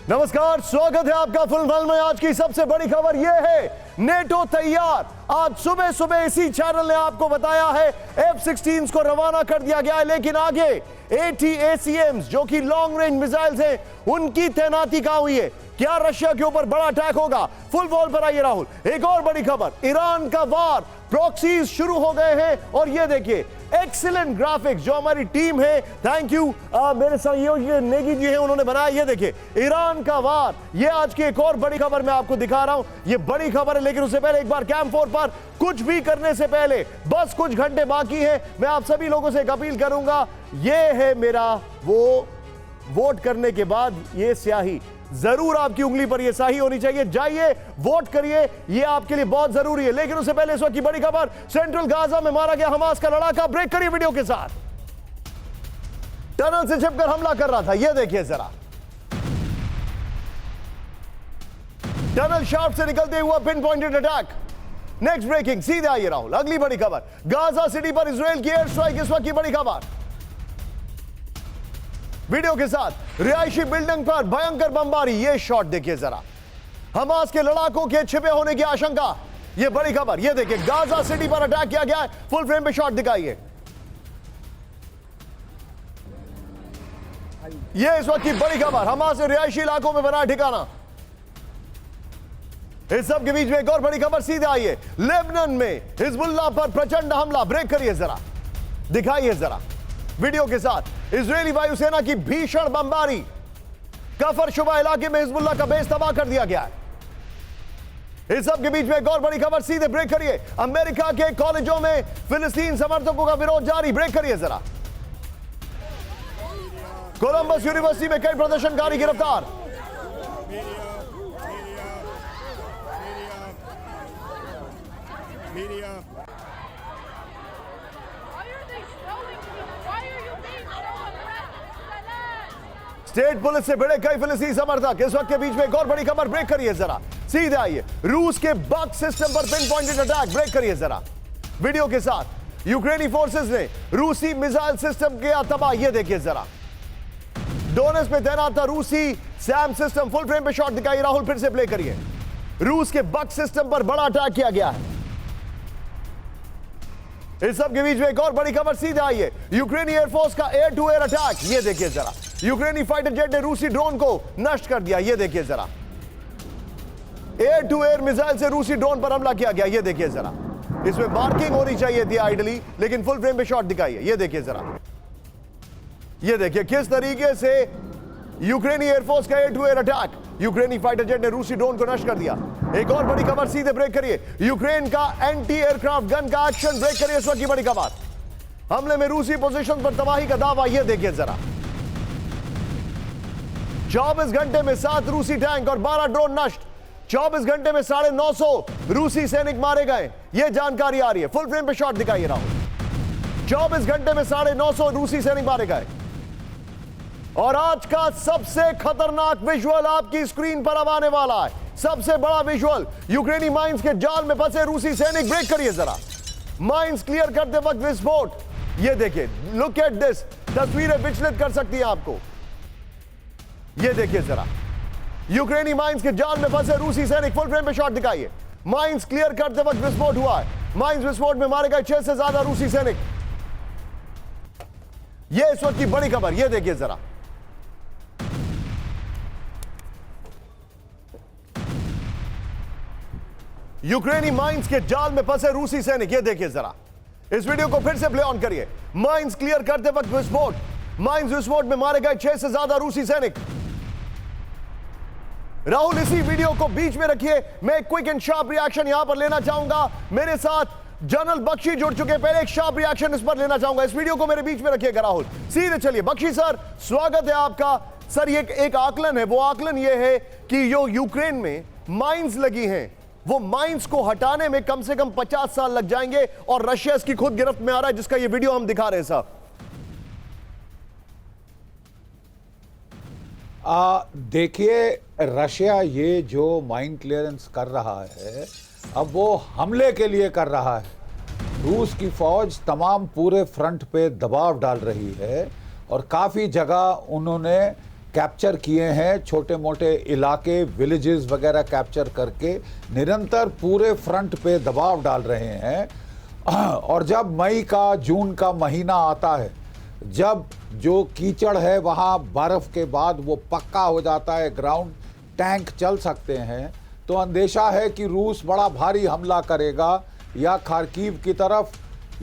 नमस्कार, स्वागत है आपका फुल में। आज की सबसे बड़ी खबर यह है, नेटो तैयार। आज सुबह सुबह इसी चैनल ने आपको बताया है F-16 को रवाना कर दिया गया है, लेकिन आगे ATACMs जो कि लॉन्ग रेंज मिसाइल्स हैं, उनकी तैनाती कहां हुई है? क्या रशिया के ऊपर बड़ा अटैक होगा? फुल वॉल पर आइए राहुल। एक और बड़ी खबर, ईरान का वार, प्रॉक्सीज शुरू हो गए हैं। और ये देखिए एक्सीलेंट ग्राफिक्स जो हमारी टीम है, थैंक यू मेरे सहयोगी नेगी जी हैं, उन्होंने बनाया। ये देखिए ईरान का वार, ये आज की एक और बड़ी खबर मैं आपको दिखा रहा हूं। ये बड़ी खबर है, लेकिन उससे पहले एक बार कैंप 4 पर कुछ भी करने से पहले, बस कुछ घंटे बाकी हैं, मैं आप सभी लोगों से एक अपील करूंगा। ये है मेरा वो वोट करने के बाद ये स्याही, जरूर आपकी उंगली पर यह स्याही होनी चाहिए। जाइए वोट करिए, यह आपके लिए बहुत जरूरी है। लेकिन उससे पहले इस वक्त की बड़ी खबर, सेंट्रल गाजा में मारा गया हमास का लड़ाका। ब्रेक करिए वीडियो के साथ। टनल से छिपकर हमला कर रहा था, यह देखिए जरा, टनल शाफ्ट से निकलते हुआ pin pointed attack. Next breaking, सीधे आइए राहुल, अगली बड़ी खबर, गाजा सिटी पर इजराइल की एयर स्ट्राइक, इस वक्त की बड़ी खबर वीडियो के साथ। रिहायशी बिल्डिंग पर भयंकर बमबारी, ये शॉट देखिए जरा, हमास के लड़ाकों के छिपे होने की आशंका। ये बड़ी खबर, ये देखिए गाजा सिटी पर अटैक किया गया है। फुल फ्रेम पे शॉट दिखाइए। ये इस वक्त की बड़ी खबर, हमास ने रिहायशी इलाकों में बनाया ठिकाना। इस सब के बीच में एक और बड़ी खबर, सीधे आइए, लेबनान में हिजबुल्लाह पर प्रचंड हमला। ब्रेक करिए जरा, दिखाइए जरा वीडियो के साथ। इजरायली वायुसेना की भीषण बमबारी, कफर शुबा इलाके में हिजबुल्लाह का बेस तबाह कर दिया गया है। इस सब के बीच में एक और बड़ी खबर, सीधे ब्रेक करिए, अमेरिका के कॉलेजों में फिलिस्तीन समर्थकों का विरोध जारी। ब्रेक करिए जरा, कोलंबस यूनिवर्सिटी में कई प्रदर्शनकारी गिरफ्तार। स्टेट पुलिस से भिड़े कई फिलिस्तीनी समर्थक। इस वक्त के बीच में एक और बड़ी खबर, ब्रेक करिए जरा, सीधे आइए, रूस के बग सिस्टम पर पिन पॉइंटेड अटैक। ब्रेक करिए जरा वीडियो के साथ। यूक्रेनी फोर्सेस ने रूसी मिसाइल सिस्टम किया तबाह, ये देखिए जरा, डोनेट्स्क में तैनात था रूसी सैम सिस्टम। फुल फ्रेम पे शॉट दिखाइए राहुल, फिर से प्ले करिए। रूस के बग सिस्टम पर बड़ा अटैक किया गया है। इस सब के बीच में एक और बड़ी खबर, सीधे आइए, यूक्रेनी एयरफोर्स का एयर टू एयर अटैक। ये देखिए जरा, यूक्रेनी फाइटर जेट ने रूसी ड्रोन को नष्ट कर दिया। ये देखिए जरा, एयर टू एयर मिसाइल से रूसी ड्रोन पर हमला किया गया। ये देखिए जरा, इसमें मार्किंग होनी चाहिए थी आइडली, लेकिन फुल फ्रेम पे शॉट दिखाइए। ये देखिए जरा, ये देखिए किस तरीके से यूक्रेनी एयरफोर्स का एयर टू एयर अटैक, यूक्रेनी फाइटर जेट ने रूसी ड्रोन को नष्ट कर दिया। एक और बड़ी खबर, सीधे ब्रेक करिए, यूक्रेन का एंटी एयरक्राफ्ट गन का एक्शन। ब्रेक करिए इस वक्त की बड़ी खबर, हमले में रूसी पोजीशन पर तबाही का दावा। यह देखिए जरा, 24 घंटे में 7 रूसी टैंक और 12 ड्रोन नष्ट। 24 घंटे में 950 रूसी सैनिक मारे गए, यह जानकारी आ रही है। फुल फ्रेम पे शॉट दिखाइए राहुल, 24 घंटे में 950 रूसी सैनिक मारे गए। और आज का सबसे खतरनाक विजुअल आपकी स्क्रीन पर अब आने वाला है, सबसे बड़ा विजुअल, यूक्रेनी माइंस के जाल में फंसे रूसी सैनिक। ब्रेक करिए जरा, माइंस क्लियर करते वक्त विस्फोट। ये देखिए, लुक एट दिस, तस्वीरें विचलित कर सकती हैं आपको। ये देखिए जरा, यूक्रेनी माइंस के जाल में फंसे रूसी सैनिक। फुल फ्रेम पे शॉट दिखाइए, माइंस क्लियर करते वक्त विस्फोट हुआ है। माइंस विस्फोट में मारे गए 6 से ज्यादा रूसी सैनिक। ये इस वक्त की बड़ी खबर, ये देखिए जरा, यूक्रेनी माइंस के जाल में फंसे रूसी सैनिक। ये देखिए जरा, इस वीडियो को फिर से प्ले ऑन करिए, माइंस क्लियर करते वक्त विस्फोट। माइंस विस्फोट में मारे गए 6 से ज्यादा रूसी सैनिक। राहुल इसी वीडियो को बीच में रखिए, मैं क्विक एंड शार्प रिएक्शन यहां पर लेना चाहूंगा। मेरे साथ जनरल बख्शी जुड़ चुके हैं, पहले एक शार्प रिएक्शन इस पर लेना चाहूंगा। इस वीडियो को मेरे बीच में रखिएगा राहुल, सीधे चलिए। बख्शी सर, स्वागत है आपका। सर, ये एक आकलन है, वो आकलन ये है कि जो यूक्रेन में माइंस लगी हैं, वो माइंस को हटाने में कम से कम 50 साल लग जाएंगे, और रशिया इसकी खुद गिरफ्त में आ रहा है, जिसका ये वीडियो हम दिखा रहे हैं साहब। देखिए, रशिया ये जो माइन क्लियरेंस कर रहा है, अब वो हमले के लिए कर रहा है। रूस की फौज तमाम पूरे फ्रंट पे दबाव डाल रही है और काफ़ी जगह उन्होंने कैप्चर किए हैं, छोटे मोटे इलाके, विलेजेस वगैरह कैप्चर करके निरंतर पूरे फ्रंट पे दबाव डाल रहे हैं। और जब मई का, जून का महीना आता है, जब जो कीचड़ है वहाँ बर्फ के बाद वो पक्का हो जाता है, ग्राउंड टैंक चल सकते हैं, तो अंदेशा है कि रूस बड़ा भारी हमला करेगा, या खार्किव की तरफ,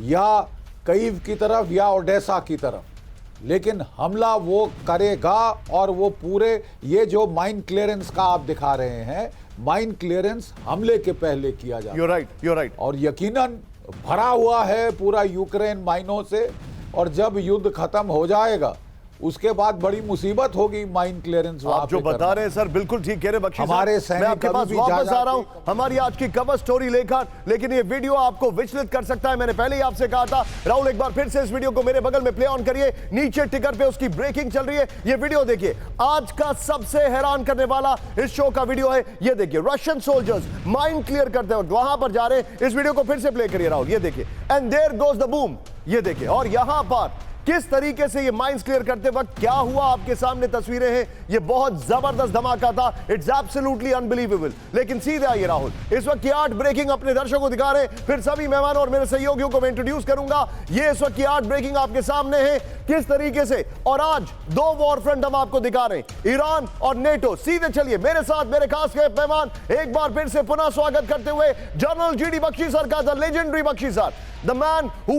या कीव की तरफ, या ओडेसा की तरफ। लेकिन हमला वो करेगा, और वो पूरे ये जो माइन क्लियरेंस का आप दिखा रहे हैं, माइन क्लियरेंस हमले के पहले किया जाता है। You're right. और यकीनन भरा हुआ है पूरा यूक्रेन माइनों से, और जब युद्ध खत्म हो जाएगा उसके बाद बड़ी मुसीबत होगी माइन क्लियरेंस। आप जो बता रहे हैं सर बिल्कुल ठीक कह रहे हैं बख्शी साहब। हमारे मैं सैनिक आपके पास कभी भी वापस जा आ रहा हूं हमारी आज की कवर स्टोरी लेकर, लेकिन ये वीडियो आपको विचलित कर सकता है। मैंने पहले ही आपसे कहा था, राहुल एक बार फिर से इस वीडियो को मेरे बगल में प्ले ऑन करिए, नीचे टिकर पे उसकी ब्रेकिंग चल रही है, ये वीडियो देखिए। आज का सबसे हैरान करने वाला इस शो का वीडियो है, ये देखिए। रशियन सोल्जर्स माइन क्लियर करते वक्त वहां पर जा रहे हैं। इस वीडियो को फिर से प्ले करिए राहुल, ये देखिए। And there goes the boom, ये देखिए। और यहां पर किस तरीके से ये माइंस क्लियर करते वक्त क्या हुआ, आपके सामने तस्वीरें हैं। ये बहुत जबरदस्त धमाका था, इट्स एब्सोल्युटली अनबिलीवेबल। लेकिन सीधे आइए राहुल, इस वक्त की आर्ट ब्रेकिंग अपने दर्शकों को दिखा रहे हैं, फिर सभी मेहमानों और मेरे सहयोगियों को मैं इंट्रोड्यूस करूंगा। ये इस वक्त की आर्ट ब्रेकिंग आपके सामने है, किस तरीके से। और आज दो वॉर फ्रंट हम आपको दिखा रहे हैं, ईरान और नेटो। सीधे चलिए मेरे साथ, मेरे खास मेहमान, एक बार फिर से पुनः स्वागत करते हुए जनरल जीडी बख्शी सर का, the legendary Bakshi sir, the man who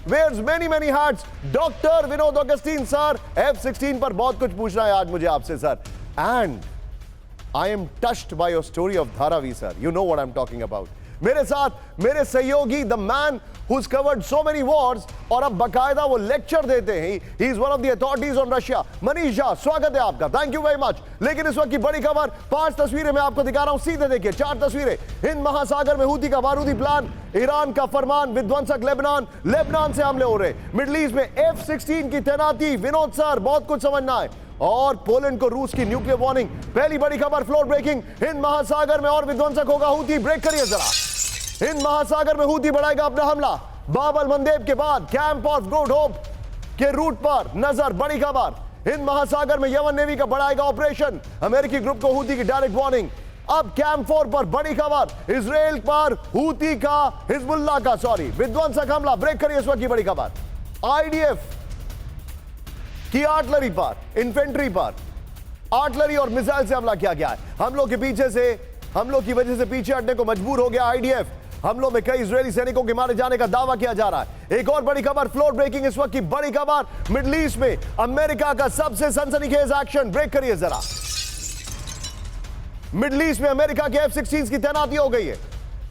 wears many hats, doctor Vinod Augustine sir. F-16 पर बहुत कुछ पूछना है आज मुझे आपसे sir, and I am touched by your story of Dharavi sir, you know what I am talking about. मेरे साथ मेरे सहयोगी, the man who's covered so many wars, और अब बकायदा वो लेक्चर देते हैं, he is one of the authorities on Russia, Manish Jha, स्वागत है आपका, थैंक यू वेरी मच। लेकिन इस वक्त की बड़ी खबर, 5 तस्वीरें मैं आपको दिखा रहा हूं, सीधे देखिए 4 तस्वीरें। हिंद महासागर में हूती का बारूदी प्लान, ईरान का फरमान, विध्वंसक लेबनान से हमले हो रहे, मिडिल ईस्ट में F-16 की तैनाती। विनोद सर बहुत कुछ समझना है, और पोलैंड को रूस की न्यूक्लियर वार्निंग। पहली बड़ी खबर, फ्लोर ब्रेकिंग, हिंद महासागर में और विध्वंसक होगा हूती। ब्रेक करिए जरा। हिंद महासागर में हूती बढ़ाएगा अपना हमला, बाबल मंदेब के बाद कैंप ऑफ गुड होप के रूट पर नजर। बड़ी खबर, हिंद महासागर में यमन नेवी का बढ़ाएगा ऑपरेशन, अमेरिकी ग्रुप को हूती की डायरेक्ट वार्निंग। अब कैंप 4 पर बड़ी खबर, इजराइल पर हूती का, हिजबुल्लाह का विध्वंसक हमला। ब्रेक करिए इस वक्त की बड़ी खबर, आईडीएफ की आर्टिलरी पर, इन्फेंट्री पर आर्टिलरी और मिसाइल से हमला किया गया है। हमलों की वजह से पीछे हटने को मजबूर हो गया आईडीएफ। हमलों में कई इजरायली सैनिकों के मारे जाने का दावा किया जा रहा है। एक और बड़ी खबर, फ्लोर ब्रेकिंग, इस वक्त की बड़ी खबर, मिडिल ईस्ट में अमेरिका का सबसे सनसनीखेज एक्शन। ब्रेक करिए जरा। मिडिल ईस्ट में अमेरिका के F-16 की तैनाती हो गई है।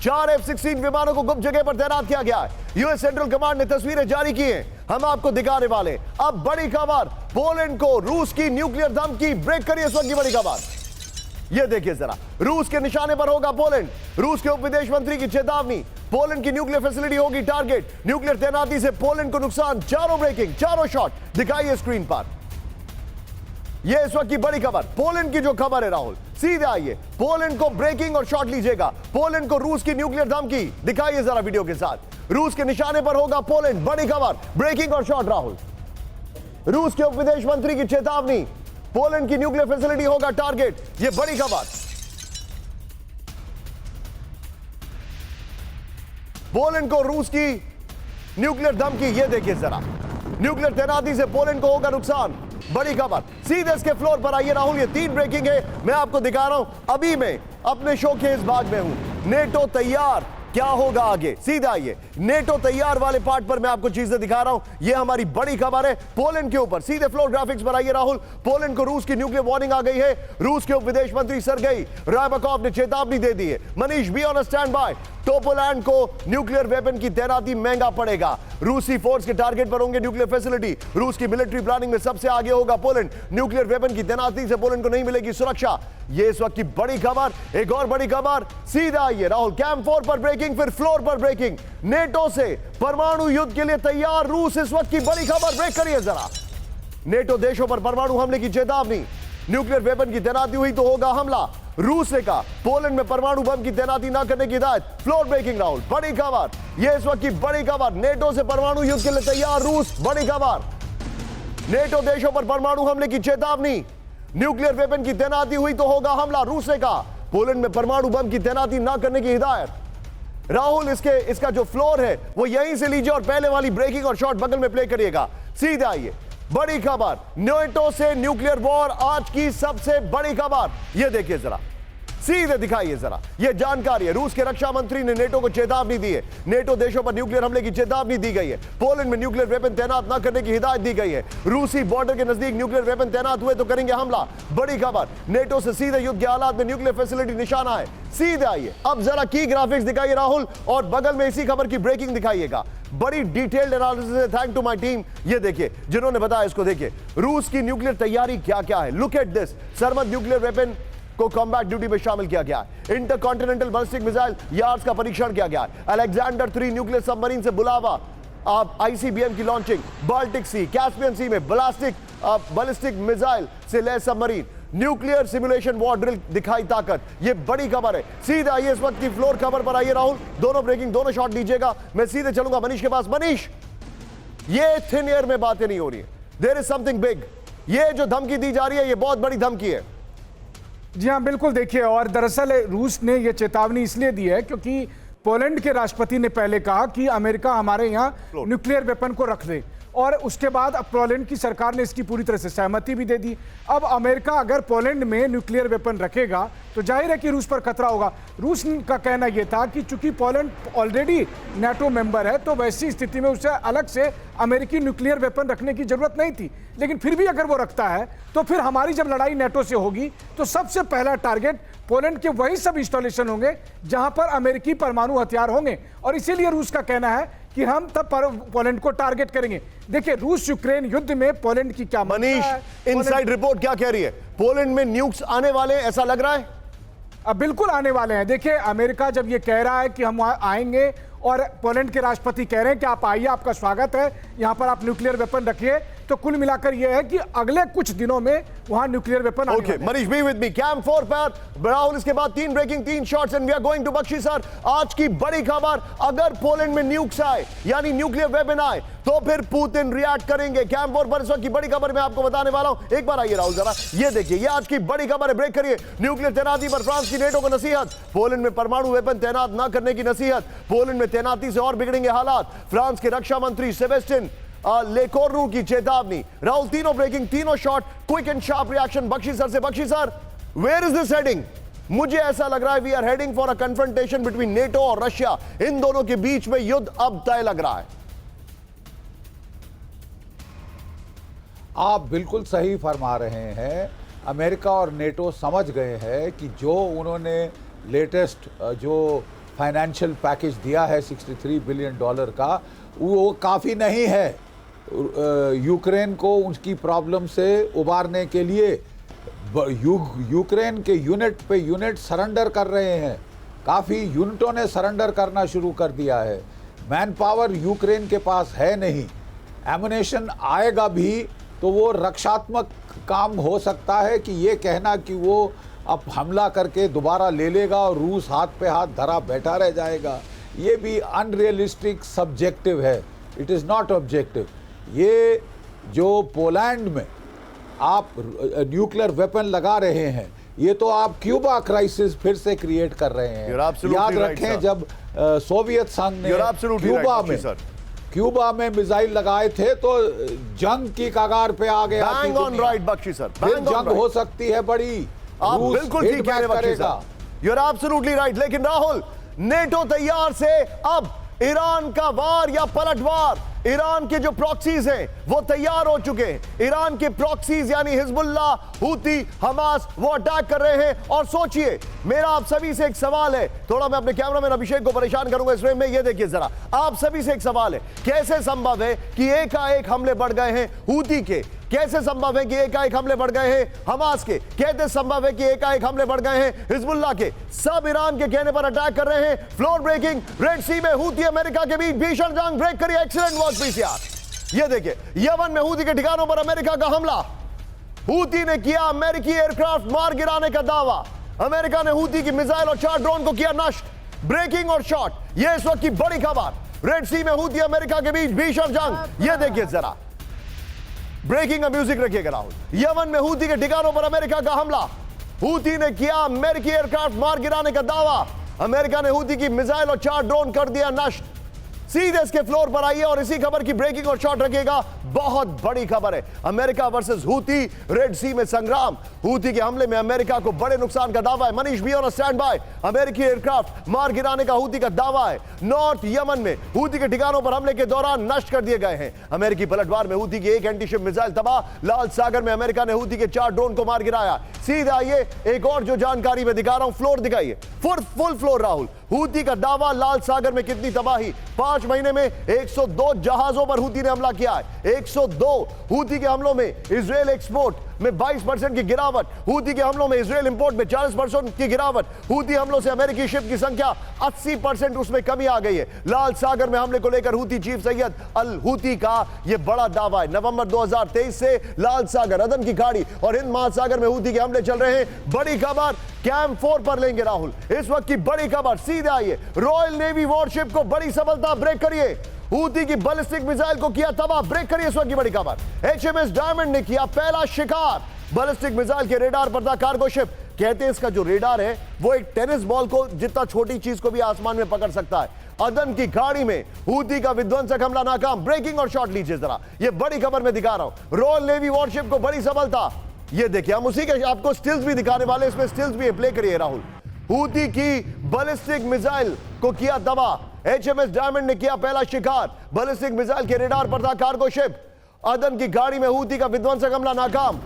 4 F-16 विमानों को गुप्त जगह पर तैनात किया गया है। यूएस सेंट्रल कमांड ने तस्वीरें जारी की हैं, हम आपको दिखाने वाले। अब बड़ी खबर, पोलैंड को रूस की न्यूक्लियर धमकी। ब्रेक करिए इस वक्त की बड़ी खबर, ये देखिए जरा। रूस के निशाने पर होगा पोलैंड, रूस के उप विदेश मंत्री की चेतावनी। पोलैंड की न्यूक्लियर फैसिलिटी होगी टारगेट, न्यूक्लियर तैनाती से पोलैंड को नुकसान। चारों ब्रेकिंग, चारों शॉट दिखाइए स्क्रीन पर। यह इस वक्त की बड़ी खबर, पोलैंड की जो खबर है राहुल, सीधे आइए। पोलैंड को ब्रेकिंग और शॉट लीजिएगा। पोलैंड को रूस की न्यूक्लियर धमकी दिखाइए जरा वीडियो के साथ। रूस के निशाने पर होगा पोलैंड, बड़ी खबर, ब्रेकिंग और शॉट राहुल। रूस के उप विदेश मंत्री की चेतावनी, पोलैंड की न्यूक्लियर फैसिलिटी होगा टारगेट, ये बड़ी खबर। पोलैंड को रूस की न्यूक्लियर धमकी, ये देखिए जरा। न्यूक्लियर तैनाती से पोलैंड को होगा नुकसान, बड़ी खबर। सीधे इसके फ्लोर पर आइए राहुल, ये 3 ब्रेकिंग है, मैं आपको दिखा रहा हूं। अभी मैं अपने शो के इस भाग में हूं। नेटो तैयार, क्या होगा आगे, सीधा आइए। नेटो तैयार वाले पार्ट पर मैं आपको चीजें दिखा रहा हूं। यह हमारी बड़ी खबर है पोलैंड के ऊपर। सीधे फ्लोर ग्राफिक्स पर आइए राहुल। पोलैंड को रूस की न्यूक्लियर वार्निंग आ गई है। रूस के उप विदेश मंत्री सरगेई रायबकोव ने चेतावनी दे दी है। Manish be on stand by. टोपोलैंड को न्यूक्लियर वेपन की तैनाती महंगा पड़ेगा। रूसी फोर्स के टारगेट पर होंगे न्यूक्लियर फैसिलिटी। रूस की मिलिट्री प्लानिंग में सबसे आगे होगा पोलैंड। न्यूक्लियर वेपन की तैनाती से पोलैंड को नहीं मिलेगी सुरक्षा। ये इस वक्त की बड़ी खबर। एक और बड़ी खबर, सीधा आइए राहुल। कैंप 4 पर ब्रेकिंग, फिर फ्लोर पर ब्रेकिंग। नेटो से परमाणु युद्ध के लिए तैयार रूस, इस वक्त की बड़ी खबर। ब्रेक करिए जरा। नेटो देशों पर परमाणु हमले की चेतावनी। न्यूक्लियर वेपन की तैनाती हुई तो होगा हमला। रूस ने कहा पोलैंड में परमाणु बम की तैनाती न करने की हिदायत। फ्लोर ब्रेकिंग राहुल, बड़ी खबर। यह इस वक्त की बड़ी खबर। नेटो से परमाणु युद्ध के लिए तैयार रूस, बड़ी खबर। नेटो देशों पर परमाणु हमले की चेतावनी। न्यूक्लियर वेपन की तैनाती हुई तो होगा हमला, रूस ने कहा। पोलैंड में परमाणु बम की तैनाती ना करने की हिदायत। राहुल इसका जो फ्लोर है वो यहीं से लीजिए और पहले वाली ब्रेकिंग और शॉट बगल में प्ले करिएगा। सीधे आइए, बड़ी खबर, नेटो से न्यूक्लियर वॉर, आज की सबसे बड़ी खबर। यह देखिए जरा, सीधे दिखाइए जरा, यह जानकारी है। रूस के रक्षा मंत्री ने नेटो को चेतावनी दी है। नेटो देशों पर न्यूक्लियर हमले की चेतावनी दी गई है। पोलैंड में न्यूक्लियर वेपन तैनात न करने की हिदायत दी गई है। रूसी बॉर्डर के नजदीक न्यूक्लियर वेपन तैनात हुए तो करेंगे हमला। बड़ी खबर, नेटो से सीधे युद्ध के हालात में न्यूक्लियर फैसिलिटी निशाना है। सीधे आइए, अब जरा की ग्राफिक्स दिखाइए राहुल, और बगल में इसी खबर की ब्रेकिंग दिखाइएगा। बड़ी डिटेल्ड एनालिसिस है, थैंक टू माय टीम। ये देखिए जिन्होंने बताया, इसको देखिए, रूस की न्यूक्लियर तैयारी क्या क्या है। Look at this, Sarmad nuclear weapon को कॉम्बैट ड्यूटी में शामिल किया गया है। इंटरकॉन्टिनेंटल बैलिस्टिक मिसाइल यार्ड्स का परीक्षण किया गया है। अलेक्जेंडर 3 न्यूक्लियर सबमरीन से बुलावा, आईसीबीएम की launching, Baltic Sea, Caspian Sea में बैलिस्टिक मिसाइल से लैस submarine, nuclear simulation war drill दिखाई ताकत। ये बड़ी खबर है। सीधे आइए, इस वक्त की फ्लोर खबर पर आइए राहुल, दोनों ब्रेकिंग, दोनों शॉट लीजिएगा। मैं सीधे चलूंगा मनीष के पास। मनीष, ये थिन एयर में बातें नहीं हो रही है, देयर इज समथिंग बिग। ये जो धमकी दी जा रही है, ये बहुत बड़ी धमकी है। जी हाँ, बिल्कुल देखिए, और दरअसल रूस ने यह चेतावनी इसलिए दी है क्योंकि पोलैंड के राष्ट्रपति ने पहले कहा कि अमेरिका हमारे यहाँ न्यूक्लियर वेपन को रख दे, और उसके बाद अब पोलैंड की सरकार ने इसकी पूरी तरह से सहमति भी दे दी। अब अमेरिका अगर पोलैंड में न्यूक्लियर वेपन रखेगा तो जाहिर है कि रूस पर खतरा होगा। रूस का कहना यह था कि चूंकि पोलैंड ऑलरेडी नाटो मेंबर है तो वैसी स्थिति में उसे अलग से अमेरिकी न्यूक्लियर वेपन रखने की जरूरत नहीं थी, लेकिन फिर भी अगर वो रखता है तो फिर हमारी जब लड़ाई नाटो से होगी तो सबसे पहला टारगेट पोलैंड के वही सब इंस्टॉलेशन होंगे जहां पर अमेरिकी परमाणु हथियार होंगे, और इसीलिए रूस का कहना है कि हम तब पोलैंड को टारगेट करेंगे। देखिए, रूस यूक्रेन युद्ध में पोलैंड की क्या मनीष, इनसाइड रिपोर्ट क्या कह रही है? पोलैंड में न्यूक्स आने वाले, ऐसा लग रहा है? अब बिल्कुल आने वाले हैं। देखिए, अमेरिका जब ये कह रहा है कि हम आएंगे, और पोलैंड के राष्ट्रपति कह रहे हैं कि आप आइए, आपका स्वागत है, यहां पर आप न्यूक्लियर वेपन रखिए, तो कुल मिलाकर यह है कि अगले कुछ दिनों में वहां न्यूक्लियर वेपन आने वाले हैं। Manish, be with me, camp 4 पर राहुल, इसके बाद 3 breaking, 3 shots, and we are going to Bakshi sir. आज की बड़ी खबर, अगर पोलैंड में न्यूक्स आए यानी न्यूक्लियर वेपन आए तो फिर पुतिन रिएक्ट करेंगे। कैंप 4 पर इस वक्त की बड़ी खबर मैं आपको बताने वाला हूं। एक बार आइए राहुल जरा, ये देखिए, ये आज की बड़ी खबर है, ब्रेक करिए। न्यूक्लियर तैनाती पर फ्रांस की नेटो को नसीहत, पोलैंड में परमाणु वेपन तैनात न करने की नसीहत। पोलैंड में तैनाती से और बिगड़ेंगे हालात, फ्रांस के रक्षा मंत्री सेबेस्टियन लेकोर्नु की चेतावनी। राहुल, तीनों ब्रेकिंग, तीनों shot, quick and sharp reaction Bakshi sir से। Bakshi sir, where is this heading? मुझे ऐसा लग रहा है we are heading for a confrontation between NATO और रशिया। इन दोनों के बीच में युद्ध अब तय लग रहा है। आप बिल्कुल सही फरमा रहे हैं। अमेरिका और नेटो समझ गए हैं कि जो उन्होंने लेटेस्ट जो फाइनेंशियल पैकेज दिया है $63 बिलियन का, वो काफ़ी नहीं है यूक्रेन को उनकी प्रॉब्लम से उबारने के लिए। यूक्रेन के यूनिट पे यूनिट सरेंडर कर रहे हैं, काफ़ी यूनिटों ने सरेंडर करना शुरू कर दिया है। मैन पावर यूक्रेन के पास है नहीं, एमुनेशन आएगा भी तो वो रक्षात्मक काम हो सकता है कि ये कहना कि वो अब हमला करके दोबारा ले लेगा और रूस हाथ पे हाथ धरा बैठा रह जाएगा, ये भी अनरियलिस्टिक सब्जेक्टिव है, इट इज़ नॉट ऑब्जेक्टिव। ये जो पोलैंड में आप न्यूक्लियर वेपन लगा रहे हैं, ये तो आप क्यूबा क्राइसिस फिर से क्रिएट कर रहे हैं। याद रखें जब सोवियत संघ ने क्यूबा में मिसाइल लगाए थे तो जंग की कगार पे आ गया। बख्शी सर, फिर जंग हो सकती है बड़ी। आप बिल्कुल ठीक कह रहे हैं, यू आर एब्सोल्युटली राइट। लेकिन राहुल, नेटो तैयार से अब ईरान का वार या पलटवार। ईरान के जो प्रॉक्सीज हैं वो तैयार हो चुके हैं। ईरान के प्रॉक्सीज यानी हिजबुल्लाह, हूती, हमास, वो अटैक कर रहे हैं। और सोचिए, मेरा आप सभी से एक सवाल है, थोड़ा मैं अपने कैमरामैन अभिषेक को परेशान करूंगा इस फ्रेम में। ये देखिए जरा, आप सभी से एक सवाल है, कैसे संभव है कि एकाएक हमले बढ़ गए हैं हूती के? कैसे संभव है कि एकाएक हमले बढ़ गए हैं हमास के? कैसे संभव है कि एकाएक हमले बढ़ गए हैं हिजबुल्लाह के? सब ईरान के कहने पर अटैक कर रहे हैं। फ्लोर ब्रेकिंग, रेड सी में हूती अमेरिका के बीच भीषण जंग। ब्रेक करिए, एक्सीलेंट वर्क पीसीआर। ये देखिए, यमन में हूती के ठिकानों पर अमेरिका का हमला। हूती ने किया अमेरिकी एयरक्राफ्ट मार गिराने का दावा। अमेरिका ने हूती की मिसाइल और 4 ड्रोन को किया नष्ट। ब्रेकिंग और शॉट, ये इस वक्त की बड़ी खबर। रेड सी में हूती अमेरिका के बीच भीषण जंग। ये देखिए जरा, ब्रेकिंग म्यूजिक रखिएगा राहुल। यमन में हूती के ठिकानों पर अमेरिका का हमला। हूती ने किया अमेरिकी एयरक्राफ्ट मार गिराने का दावा। अमेरिका ने हूती की मिसाइल और 4 ड्रोन कर दिया नष्ट। सीधे इसके फ्लोर पर आइए और इसी खबर की ब्रेकिंग और शॉट रखिएगा। बहुत बड़ी खबर है, अमेरिका वर्सेस हूती, रेड सी में संग्राम। हूती के हमले में अमेरिका को बड़े नुकसान का दावा है। Manish be on stand bye. अमेरिकी एयरक्राफ्ट मार गिराने का हूती का दावा है। नॉर्थ यमन में हूती के ठिकानों पर हमले के दौरान नष्ट कर दिए गए हैं। अमेरिकी पलटवार में हूती की एक एंटीशिप मिसाइल तबाह। लाल सागर में अमेरिका ने हूती के 4 ड्रोन को मार गिराया। सीधे आइए एक और जो जानकारी मैं दिखा रहा हूं, फ्लोर दिखाइए, फुल फ्लोर राहुल। हूती का दावा, लाल सागर में कितनी तबाही। 5 महीने में 102 जहाजों पर हूती ने हमला किया है। 102। हूती के हमलों में इजराइल एक्सपोर्ट में 22% की गिरावट। हूती के हमलों में इजराइल इंपोर्ट में 40% की गिरावट। हूती हमलों से अमेरिकी शिप की संख्या 80% उसमें कमी आ गई है। लाल सागर में हमले को लेकर Houthi chief Syed al Houthi का यह बड़ा दावा है। नवंबर 2023 से लाल सागर, अदन की खाड़ी और हिंद महासागर में हूती के हमले चल रहे हैं। बड़ी खबर कैंप 4 पर लेंगे राहुल, इस वक्त की बड़ी खबर। सीधे आइए, रॉयल नेवी वॉरशिप को बड़ी सफलता, ब्रेक करिए। हूती की बैलिस्टिक मिसाइल को किया तबाह, ब्रेक करिए इस वक्त की बड़ी खबर। एचएमएस डायमंड ने किया पहला शिकार। बैलिस्टिक मिसाइल के रेडार पर था कार्गो शिप। कहते हैं इसका जो रेडार है वो एक टेनिस बॉल को जितना छोटी चीज को भी आसमान में पकड़ सकता है। अदन की खाड़ी में हूती का विध्वंसक हमला नाकाम। ब्रेकिंग और शॉट लीजिए जरा, ये बड़ी खबर मैं दिखा रहा हूं। रॉयल नेवी वॉरशिप को बड़ी सफलता। ये देखिए, हम उसी के आपको स्टिल्स भी दिखाने वाले, इसमें स्टिल्स भी प्ले करिए राहुल। हूती की बैलिस्टिक मिसाइल को किया तबाह। एचएमएस डायमंड ने किया पहला शिकार। बैलिस्टिक मिसाइल के रेडार पर था कार्गो शिप। अदन की गाड़ी में हूती का विध्वंसक हमला नाकाम।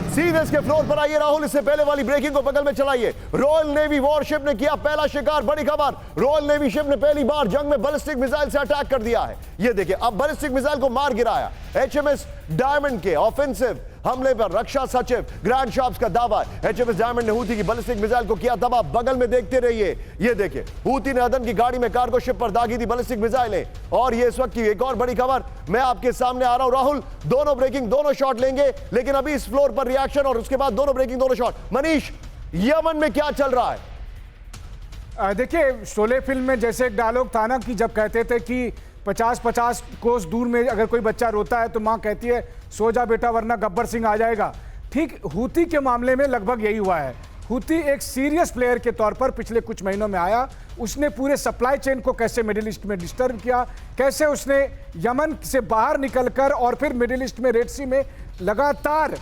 सीधे इसके फ्लोर पर आइए राहुल, इससे पहले वाली ब्रेकिंग को बगल में चलाइए। रॉयल नेवी वॉरशिप ने किया पहला शिकार। बड़ी खबर, रॉयल नेवी शिप ने पहली बार जंग में बैलिस्टिक मिसाइल से अटैक कर दिया है। ये देखिए, अब बैलिस्टिक मिसाइल को मार गिराया। एचएमएस डायमंड के ऑफेंसिव हमले पर रक्षा सचिव ग्रैंड शॉप्स का दावा है। एचएमएस डायमंड ने हूती की बैलिस्टिक मिसाइल को किया तबाह। बगल में देखते रहिए, ये देखिए, हूती ने अदन की गाड़ी में कार्गो शिप पर दागी थी बैलिस्टिक मिसाइलें। और ये इस वक्त की एक और बड़ी खबर मैं आपके सामने आ रहा हूं राहुल। दोनों ब्रेकिंग, दोनों शॉट लेंगे, लेकिन अभी इस फ्लोर पर रिएक्शन और उसके बाद दोनों ब्रेकिंग, दोनों शॉट। मनीष, यमन में क्या चल रहा है? देखिए, शोले फिल्म में जैसे एक डायलॉग था ना कि जब कहते थे कि 50-50 कोस दूर में अगर कोई बच्चा रोता है तो माँ कहती है सो जा बेटा वरना गब्बर सिंह आ जाएगा। ठीक हूती के मामले में लगभग यही हुआ है। हूती एक सीरियस प्लेयर के तौर पर पिछले कुछ महीनों में आया। उसने पूरे सप्लाई चेन को कैसे मिडिल ईस्ट में डिस्टर्ब किया, कैसे उसने यमन से बाहर निकलकर और फिर मिडिल ईस्ट में रेड सी में लगातार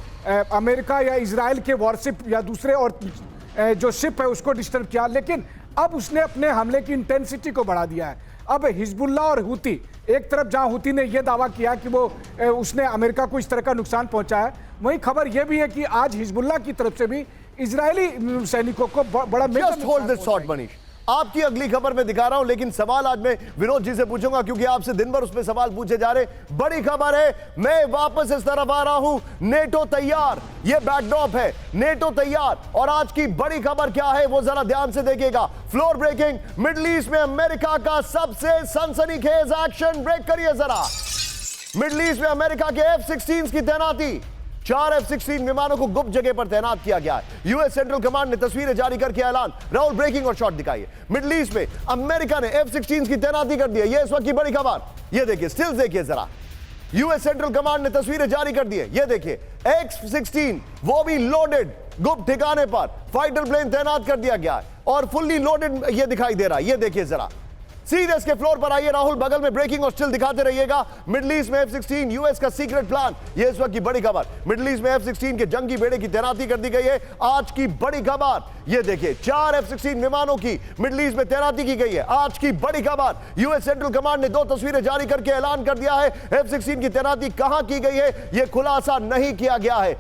अमेरिका या इजराइल के वॉरशिप या दूसरे और जो शिप है उसको डिस्टर्ब किया। लेकिन अब उसने अपने हमले की इंटेंसिटी को बढ़ा दिया है। अब हिजबुल्ला और हूती, एक तरफ जहां हूती ने यह दावा किया कि वो उसने अमेरिका को इस तरह का नुकसान पहुंचाया, वहीं खबर यह भी है कि आज हिजबुल्ला की तरफ से भी इजरायली सैनिकों को बड़ा just hold this shot Manish, आपकी अगली खबर में दिखा रहा हूं, लेकिन सवाल आज मैं विनोद जी से पूछूंगा क्योंकि आपसे दिन भर उसमें सवाल पूछे जा रहे। बड़ी खबर है, मैं वापस इस तरफ आ रहा हूं। नेटो तैयार, ये बैकड्रॉप है, नेटो तैयार। और आज की बड़ी खबर क्या है वो जरा ध्यान से देखिएगा। फ्लोर ब्रेकिंग, मिडिल ईस्ट में अमेरिका का सबसे सनसनीखेज एक्शन, ब्रेक करिए जरा। मिडिल ईस्ट में अमेरिका के F-16 की तैनाती, 4 F-16 विमानों को गुप्त जगह पर तैनात किया गया है। यूएस सेंट्रल कमांड ने तस्वीरें जारी करके ऐलान। राहुल, ब्रेकिंग और शॉट दिखाइए। मिडिल ईस्ट में अमेरिका ने F-16 की तैनाती कर दी है, ये इस वक्त की बड़ी खबर। ये देखिए, स्टिल्स देखिए जरा। यूएस सेंट्रल कमांड ने तस्वीरें जारी कर दी है। ये देखिए, F-16 वो भी लोडेड, गुप्त ठिकाने पर फाइटर प्लेन तैनात कर दिया गया है और फुल्ली लोडेड ये दिखाई दे रहा है। ये देखिए जरा, सीधे इसके फ्लोर पर आइए राहुल, बगल में ब्रेकिंग और स्टिल दिखाते रहिएगा। मिडिल ईस्ट में F-16 यूएस का सीक्रेट प्लान, ये इस वक्त की बड़ी खबर। मिडिल ईस्ट में F-16 के जंगी बेड़े की तैनाती कर दी गई है। आज की बड़ी खबर, ये देखिए, 4 F-16 विमानों की मिडिल ईस्ट में तैनाती की गई है। आज की बड़ी खबर, यूएस सेंट्रल कमांड ने 2 तस्वीरें जारी करके ऐलान कर दिया है। F-16 की तैनाती कहां की गई है ये खुलासा नहीं किया गया है।